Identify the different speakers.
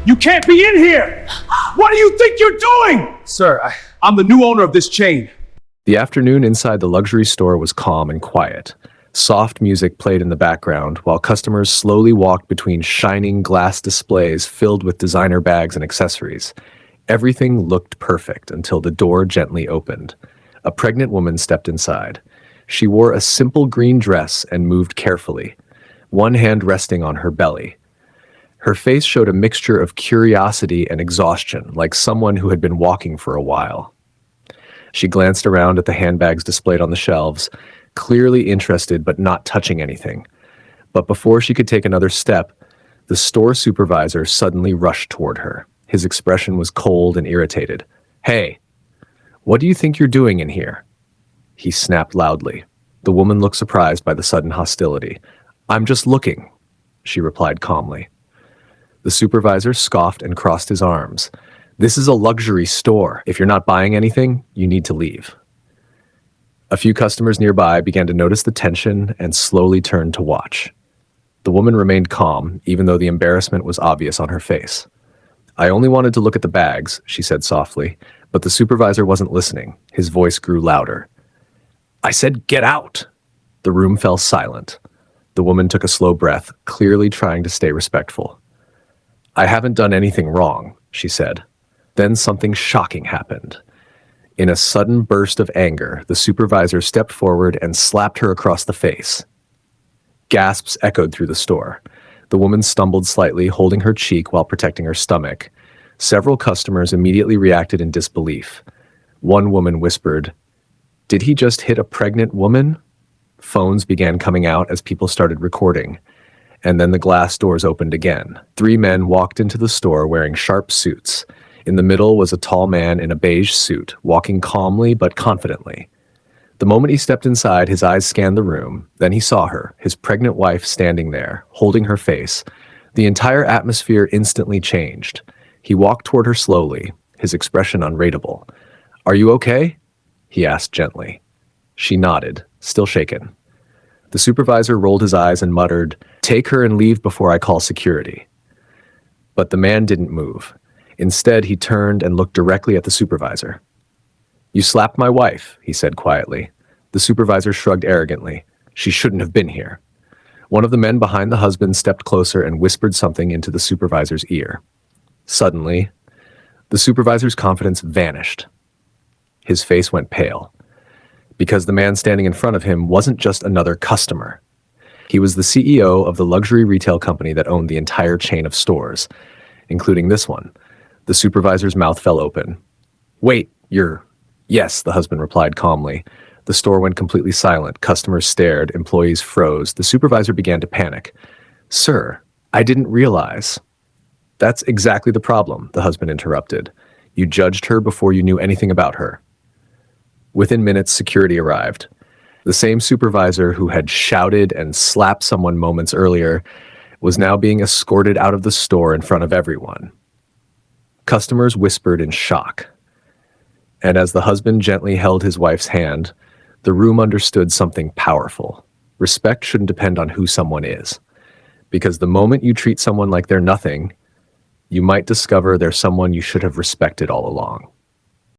Speaker 1: You can't be in here! What do you think you're doing?
Speaker 2: Sir,
Speaker 1: I'm the new owner of this chain.
Speaker 3: The afternoon inside the luxury store was calm and quiet. Soft music played in the background while customers slowly walked between shining glass displays filled with designer bags and accessories. Everything looked perfect until the door gently opened. A pregnant woman stepped inside. She wore a simple green dress and moved carefully, one hand resting on her belly. Her face showed a mixture of curiosity and exhaustion, like someone who had been walking for a while. She glanced around at the handbags displayed on the shelves, clearly interested but not touching anything. But before she could take another step, the store supervisor suddenly rushed toward her. His expression was cold and irritated. "Hey, what do you think you're doing in here?" He snapped loudly. The woman looked surprised by the sudden hostility. "I'm just looking," she replied calmly. The supervisor scoffed and crossed his arms. "This is a luxury store. If you're not buying anything, you need to leave." A few customers nearby began to notice the tension and slowly turned to watch. The woman remained calm, even though the embarrassment was obvious on her face. "I only wanted to look at the bags," she said softly, but the supervisor wasn't listening. His voice grew louder. "I said, get out!" The room fell silent. The woman took a slow breath, clearly trying to stay respectful. "I haven't done anything wrong," she said. Then something shocking happened. In a sudden burst of anger, the supervisor stepped forward and slapped her across the face. Gasps echoed through the store. The woman stumbled slightly, holding her cheek while protecting her stomach. Several customers immediately reacted in disbelief. One woman whispered, "Did he just hit a pregnant woman?" Phones began coming out as people started recording. And then the glass doors opened again. 3 men walked into the store wearing sharp suits. In the middle was a tall man in a beige suit, walking calmly but confidently. The moment he stepped inside, his eyes scanned the room. Then he saw her, his pregnant wife standing there, holding her face. The entire atmosphere instantly changed. He walked toward her slowly, his expression unreadable. "Are you okay?" he asked gently. She nodded, still shaken. The supervisor rolled his eyes and muttered, "Take her and leave before I call security." But the man didn't move. Instead, he turned and looked directly at the supervisor. "You slapped my wife," he said quietly. The supervisor shrugged arrogantly. "She shouldn't have been here." One of the men behind the husband stepped closer and whispered something into the supervisor's ear. Suddenly, the supervisor's confidence vanished. His face went pale, because the man standing in front of him wasn't just another customer. He was the CEO of the luxury retail company that owned the entire chain of stores, including this one. The supervisor's mouth fell open. "Wait, you're..." "Yes," the husband replied calmly. The store went completely silent. Customers stared, employees froze. The supervisor began to panic. "Sir, I didn't realize." "That's exactly the problem," the husband interrupted. "You judged her before you knew anything about her." Within minutes, security arrived. The same supervisor who had shouted and slapped someone moments earlier was now being escorted out of the store in front of everyone. Customers whispered in shock. And as the husband gently held his wife's hand, the room understood something powerful. Respect shouldn't depend on who someone is. Because the moment you treat someone like they're nothing, you might discover they're someone you should have respected all along.